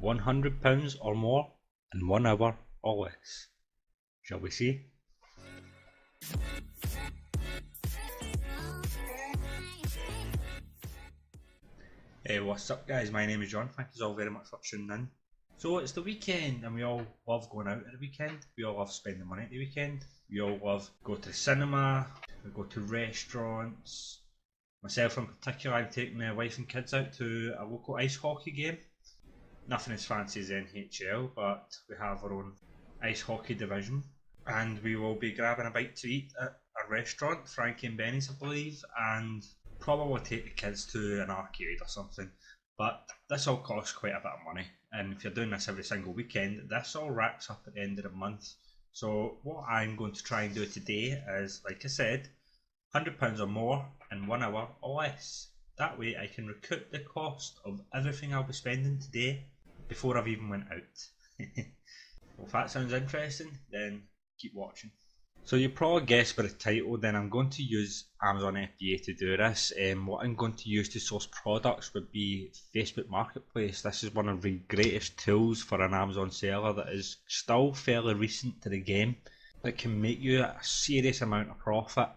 £100 or more in 1 hour or less. Shall we see? Hey, what's up guys, my name is John, thank you all very much for tuning in. So it's the weekend and we all love going out at the weekend, we all love spending money at the weekend, we all love go to the cinema, we go to restaurants. Myself in particular, I'm taking my wife and kids out to a local ice hockey game. Nothing as fancy as NHL, but we have our own ice hockey division and we will be grabbing a bite to eat at a restaurant, Frankie and Benny's I believe, and probably take the kids to an arcade or something. But this all costs quite a bit of money, and if you're doing this every single weekend, this all racks up at the end of the month. So what I'm going to try and do today is, like I said, £100 or more in 1 hour or less. That way I can recoup the cost of everything I'll be spending today before I've even went out. Well, if that sounds interesting, then keep watching. So you probably guessed by the title, then I'm going to use Amazon FBA to do this. What I'm going to use to source products would be Facebook Marketplace. This is one of the greatest tools for an Amazon seller that is still fairly recent to the game. It can make you a serious amount of profit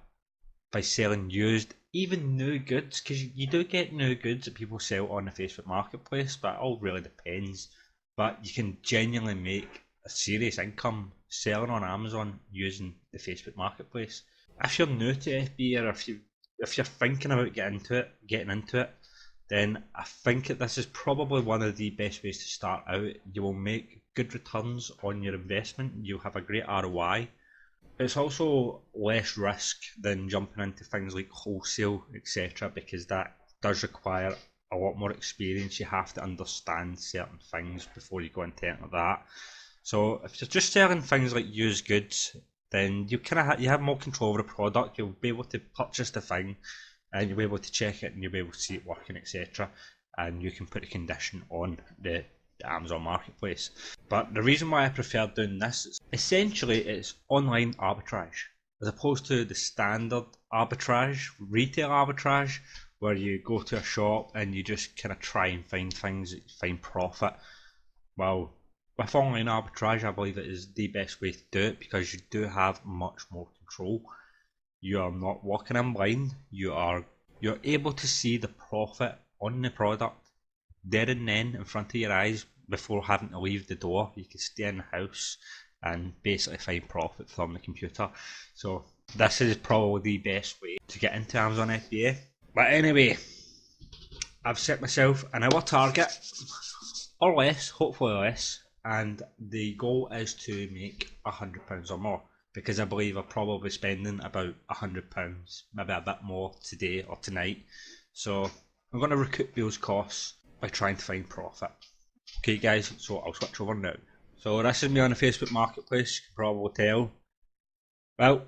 by selling used, even new goods, because you do get new goods that people sell on the Facebook Marketplace, but it all really depends. But you can genuinely make a serious income selling on Amazon using the Facebook Marketplace. If you're new to FBA, or if you're thinking about getting into it, then I think that this is probably one of the best ways to start out. You will make good returns on your investment. You'll have a great ROI. It's also less risk than jumping into things like wholesale, etc., because that does require a lot more experience. You have to understand certain things before you go into that. So if you're just selling things like used goods, then you you have more control over the product. You'll be able to purchase the thing, and you'll be able to check it, and you'll be able to see it working, etc. And you can put a condition on the Amazon Marketplace. But the reason why I prefer doing this is essentially it's online arbitrage as opposed to the standard arbitrage, retail arbitrage, where you go to a shop and you just kind of try and find things that you find profit. Well, with online arbitrage, I believe it is the best way to do it because you do have much more control. You are not walking in blind. You're able to see the profit on the product there and then in front of your eyes before having to leave the door. You can stay in the house and basically find profit from the computer. So this is probably the best way to get into Amazon FBA. But anyway, I've set myself an hour target or less, hopefully less, and the goal is to make £100 or more, because I believe I'll probably be spending about £100, maybe a bit more today or tonight. So I'm going to recoup those costs by trying to find profit. Okay guys, so I'll switch over now. So this is me on the Facebook Marketplace, you can probably tell. Well,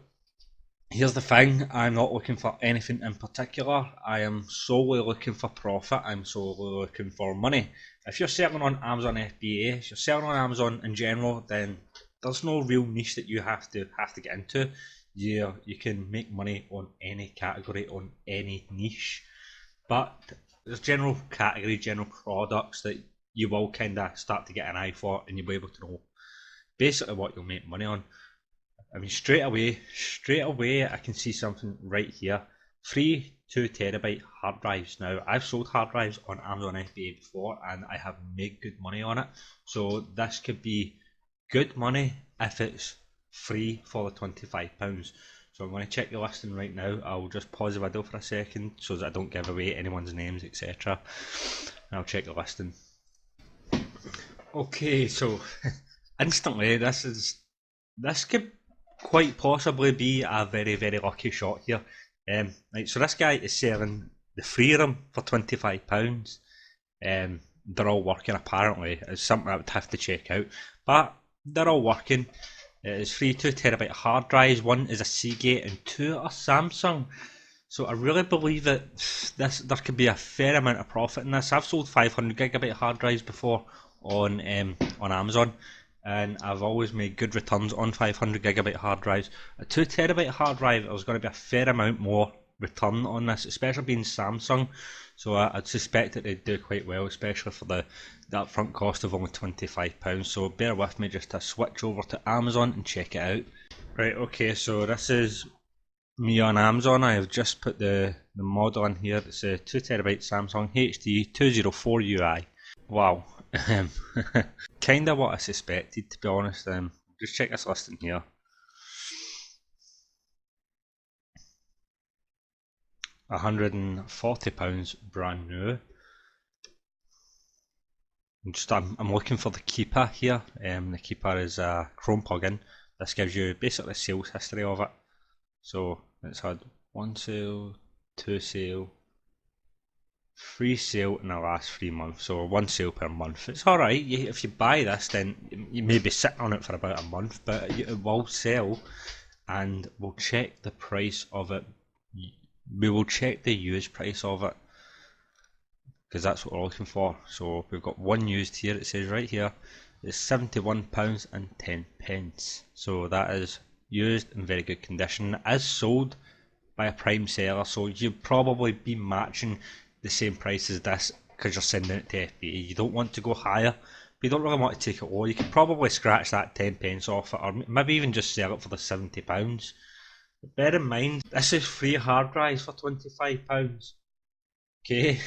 here's the thing, I'm not looking for anything in particular. I am solely looking for profit, I'm solely looking for money. If you're selling on Amazon FBA, if you're selling on Amazon in general, then there's no real niche that you have to get into. You can make money on any category, on any niche. But there's general category, general products that you will kind of start to get an eye for, and you'll be able to know basically what you'll make money on. I mean, straight away, I can see something right here. Free 2TB hard drives. Now, I've sold hard drives on Amazon FBA before, and I have made good money on it. So this could be good money if it's free for the £25. So I'm going to check the listing right now. I'll just pause the video for a second so that I don't give away anyone's names, etc. And I'll check the listing. Okay, so instantly this could quite possibly be a very, very lucky shot here. Right, so this guy is selling the free of them for £25. They're all working apparently. It's something I would have to check out, but they're all working. It is free 2TB hard drives. One is a Seagate and two are Samsung. So I really believe that there could be a fair amount of profit in this. I've sold 500GB hard drives before on Amazon, and I've always made good returns on 500GB hard drives. A 2TB hard drive, there's going to be a fair amount more return on this, especially being Samsung. So I'd suspect that they'd do quite well, especially for the the upfront cost of only £25, so bear with me just to switch over to Amazon and check it out. Right, okay, so this is me on Amazon. I have just put the model in here. It's a 2TB Samsung HD 204UI. Wow. Kinda what I suspected, to be honest. Just check this listing here. £140 brand new. I'm looking for the keeper here. The keeper is a Chrome plugin. This gives you basically the sales history of it. So it's had 1 sale, 2 sale, 3 sale in the last 3 months. So 1 sale per month. It's alright. If you buy this, then you may be sitting on it for about a month, but it will sell, and we'll check the price of it. We will check the used price of it, because that's what we're looking for. So we've got one used here. It says right here it's £71.10. So that is used in very good condition. It is sold by a prime seller, so you'd probably be matching the same price as this because you're sending it to FBA. You don't want to go higher, but you don't really want to take it low. You could probably scratch that 10p off it, or maybe even just sell it for the £70. But bear in mind, this is 3 hard drives for £25. Okay,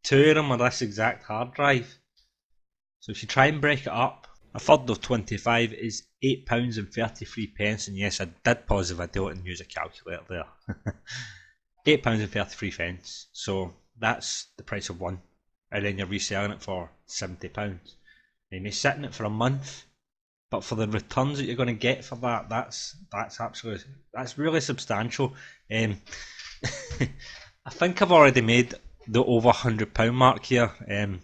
2 of them are this exact hard drive. So if you try and break it up, a third of 25 is £8.33, and yes, I did pause the video and use a calculator there. £8.33, so that's the price of one, and then you're reselling it for £70. You may sit in it for a month, but for the returns that you're going to get for that, that's really substantial. I think I've already made the over £100 mark here, and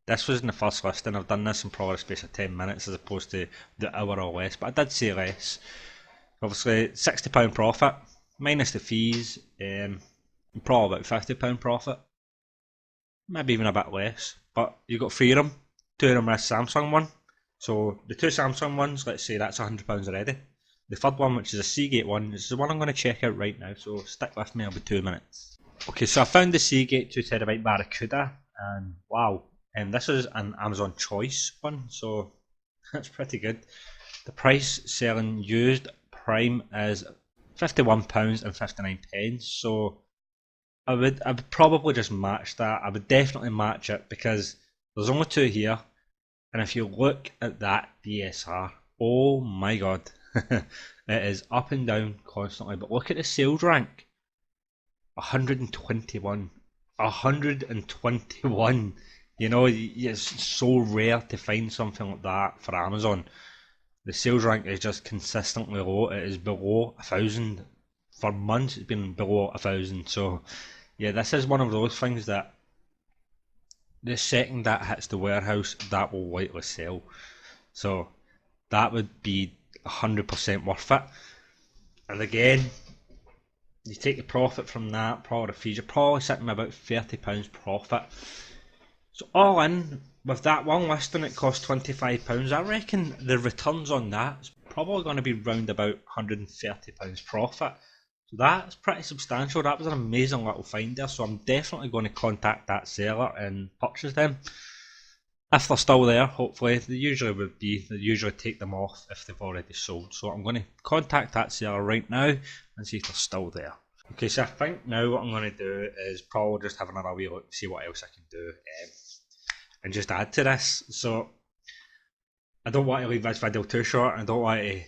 this was in the first listing. I've done this in probably a space of 10 minutes as opposed to the hour or less, but I did say less. Obviously £60 profit minus the fees, probably about £50 profit, maybe even a bit less, but you got 3 of them. 2 of them are a Samsung one, so the 2 Samsung ones, let's say that's £100 already. The third one, which is a Seagate one, is the one I'm going to check out right now, so stick with me, it'll be 2 minutes. Okay, so I found the Seagate 2TB Barracuda, and wow, this is an Amazon Choice one, so that's pretty good. The price selling used prime is £51.59, so I would probably just match that. I would definitely match it because there's only 2 here, and if you look at that DSR, oh my god, it is up and down constantly. But look at the sales rank, 121, 121. You know, it's so rare to find something like that for Amazon. The sales rank is just consistently low. It is below 1,000 for months. It's been below 1,000. So yeah, this is one of those things that the second that hits the warehouse, that will likely sell. So that would be 100% worth it. And again, you take the profit from that, probably the fees, you're probably sitting about £30 profit. So all in, with that one listing, it cost £25. I reckon the returns on that is probably going to be round about £130 profit. So that's pretty substantial. That was an amazing little find there. So I'm definitely going to contact that seller and purchase them. If they're still there, hopefully. They usually would be. They usually take them off if they've already sold. So I'm going to contact that seller right now and see if they're still there. Okay, so I think now what I'm going to do is probably just have another wee look, see what else I can do, and just add to this. So I don't want to leave this video too short. I don't want to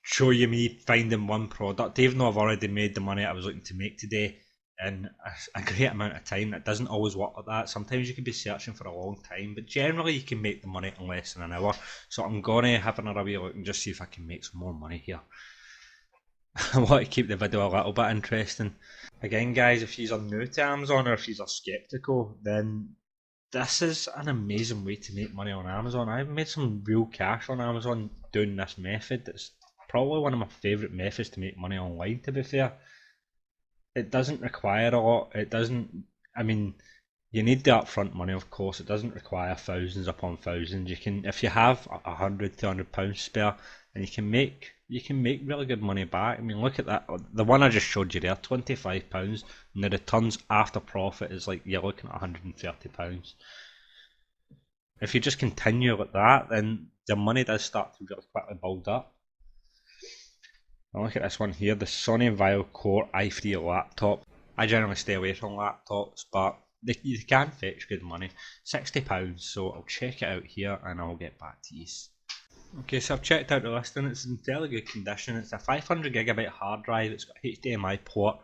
show you me finding one product, even though I've already made the money I was looking to make today in a great amount of time. It doesn't always work like that. Sometimes you can be searching for a long time, but generally you can make the money in less than an hour. So I'm going to have another wee look and just see if I can make some more money here. I want to keep the video a little bit interesting. Again guys, if you are new to Amazon or if you are skeptical, then this is an amazing way to make money on Amazon. I've made some real cash on Amazon doing this method. It's probably one of my favourite methods to make money online, to be fair. It doesn't require a lot. It doesn't, I mean, You need the upfront money, of course. It doesn't require thousands upon thousands. You can, if you have £100, £200 spare, and you can make really good money back. I mean, look at that. The one I just showed you there, £25, and the returns after profit is like you're looking at £130. If you just continue like that, then the money does start to really quickly build up. Now look at this one here, the Sony Vaio Core i3 laptop. I generally stay away from laptops, but you can fetch good money. £60, so I'll check it out here and I'll get back to you. Okay, so I've checked out the listing. It's in fairly good condition. It's a 500GB hard drive, it's got a HDMI port,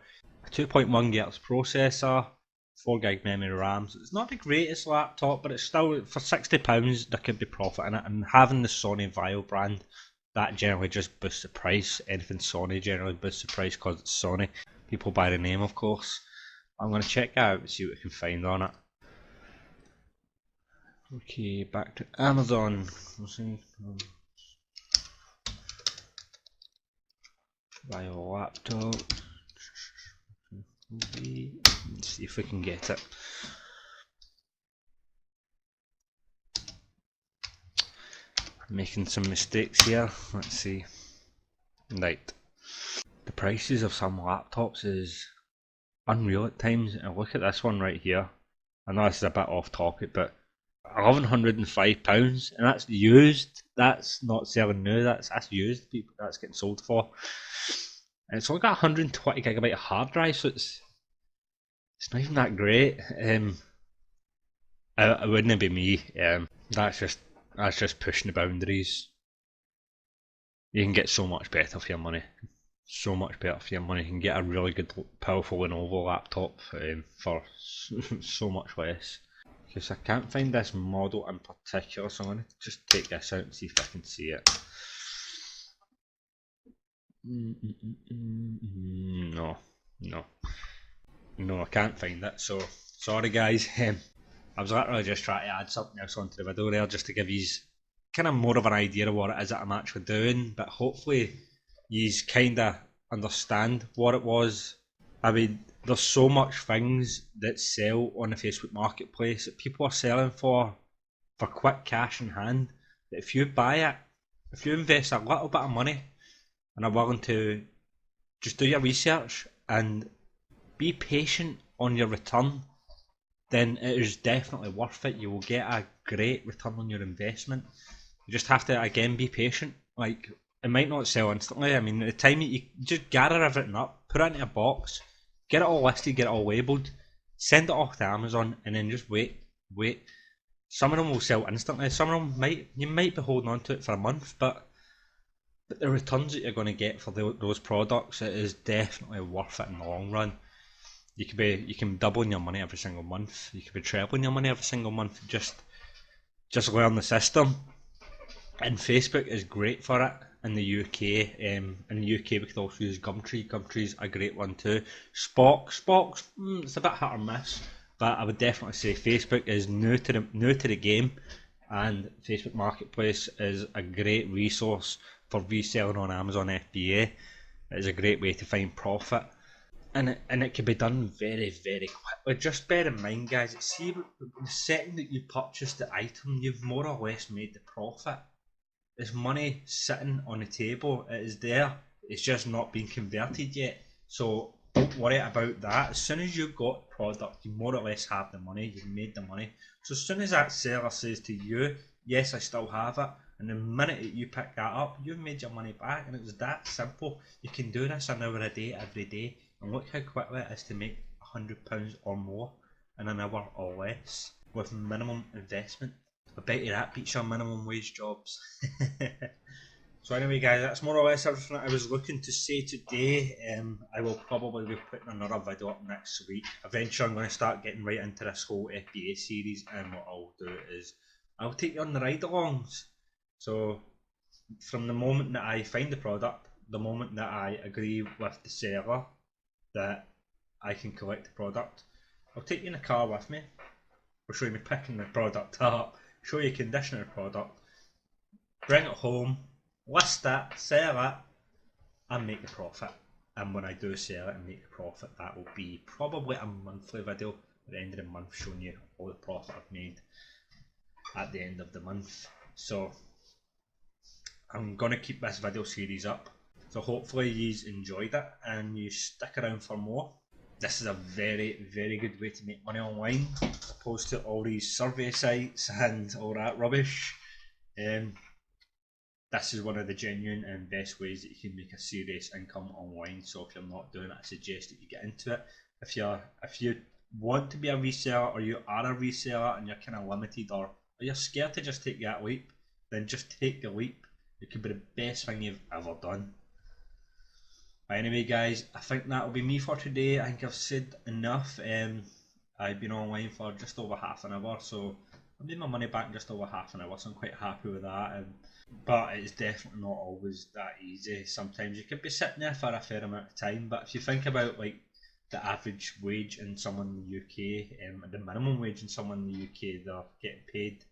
a 2.1GHz processor, 4GB memory RAM. So it's not the greatest laptop, but it's still, for £60 there could be profit in it, and having the Sony Vaio brand, that generally just boosts the price. Anything Sony generally boosts the price because it's Sony. People buy the name, of course. I'm going to check out and see what I can find on it. Okay, back to Amazon. Let's see. Vaio laptop. Let's see if we can get it. I'm making some mistakes here. Let's see. Right. The prices of some laptops is unreal at times. And look at this one right here. I know this is a bit off topic, but £1,105, and that's used. That's not selling new. That's used. That's getting sold for. And it's only got 120GB hard drive, so it's not even that great. It wouldn't be me. That's just pushing the boundaries. You can get so much better for your money. So much better for your money. You can get a really good, powerful Lenovo laptop for so much less. Okay, so I can't find this model in particular, so I'm going to just take this out and see if I can see it. No, I can't find it, so sorry guys. I was literally just trying to add something else onto the video there just to give you kind of more of an idea of what it is that I'm actually doing, but hopefully you kind of understand what it was. I mean, there's so much things that sell on the Facebook marketplace that people are selling for quick cash in hand, that if you buy it, if you invest a little bit of money and are willing to just do your research and be patient on your return, then it is definitely worth it. You will get a great return on your investment. You just have to, again, be patient. Like, it might not sell instantly. I mean, at the time you just gather everything up, put it into a box, get it all listed, get it all labelled, send it off to Amazon, and then just wait. Some of them will sell instantly. Some of them you might be holding on to it for a month, but the returns that you're going to get for those products, it is definitely worth it in the long run. You can double your money every single month. You could be trebling your money every single month. Just learn the system. And Facebook is great for it in the UK. In the UK we could also use Gumtree. Gumtree's a great one too. Spox, it's a bit hit or miss, but I would definitely say Facebook is new to the game, and Facebook Marketplace is a great resource for reselling on Amazon FBA. It is a great way to find profit, and it can be done very, very quickly. Just bear in mind, guys, see the second that you purchase the item, you've more or less made the profit. There's money sitting on the table. It is there. It's just not being converted yet. So don't worry about that. As soon as you've got the product, you more or less have the money. You've made the money. So as soon as that seller says to you, yes, I still have it, and the minute that you pick that up, you've made your money back, and it's that simple. You can do this an hour a day, every day, and look how quickly it is to make £100 or more in an hour or less with minimum investment. I bet you that beats your minimum wage jobs. So anyway guys, that's more or less everything that I was looking to say today. I will probably be putting another video up next week. Eventually I'm going to start getting right into this whole FBA series, and what I'll do is I'll take you on the ride alongs. So from the moment that I find the product, the moment that I agree with the seller that I can collect the product, I'll take you in the car with me. I'll show you me picking the product up, show you condition of the product, bring it home, list it, sell it, and make the profit. And when I do sell it and make the profit, that will be probably a monthly video. at the end of the month, showing you all the profit I've made at the end of the month. So I'm going to keep this video series up, so hopefully you enjoyed it and you stick around for more. This is a very, very good way to make money online, opposed to all these survey sites and all that rubbish. This is one of the genuine and best ways that you can make a serious income online. So if you're not doing it, I suggest that you get into it. If you want to be a reseller, or you are a reseller and you're kind of limited, or you're scared to just take that leap, then just take the leap. It could be the best thing you've ever done. But anyway guys, I think that will be me for today. I think I've said enough. I've been online for just over half an hour, so I made my money back in just over half an hour, so I'm quite happy with that. But it's definitely not always that easy. Sometimes you could be sitting there for a fair amount of time, but if you think about like the average wage in someone in the UK, the minimum wage in someone in the UK, they're getting paid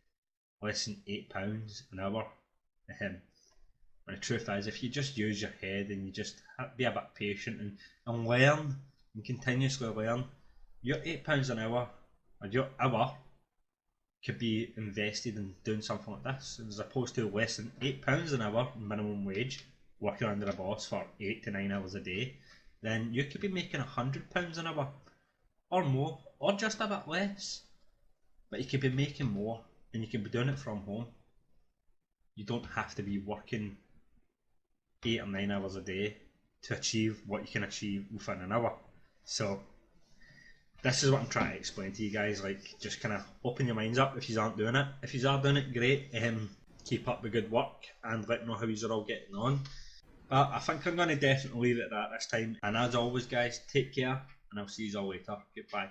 less than £8 an hour. And the truth is, if you just use your head and you just be a bit patient and learn and continuously learn, your £8 an hour, or your hour, could be invested in doing something like this, as opposed to less than £8 an hour minimum wage, working under a boss for 8 to 9 hours a day. Then you could be making £100 an hour, or more, or just a bit less. But you could be making more, and you can be doing it from home. You don't have to be working 8 or 9 hours a day to achieve what you can achieve within an hour. So this is what I'm trying to explain to you guys. Like, just kind of open your minds up if you aren't doing it. If you are doing it, great. Keep up the good work and let me know how you're all getting on. But I think I'm going to definitely leave it at that this time. And as always guys, take care, and I'll see you all later. Goodbye.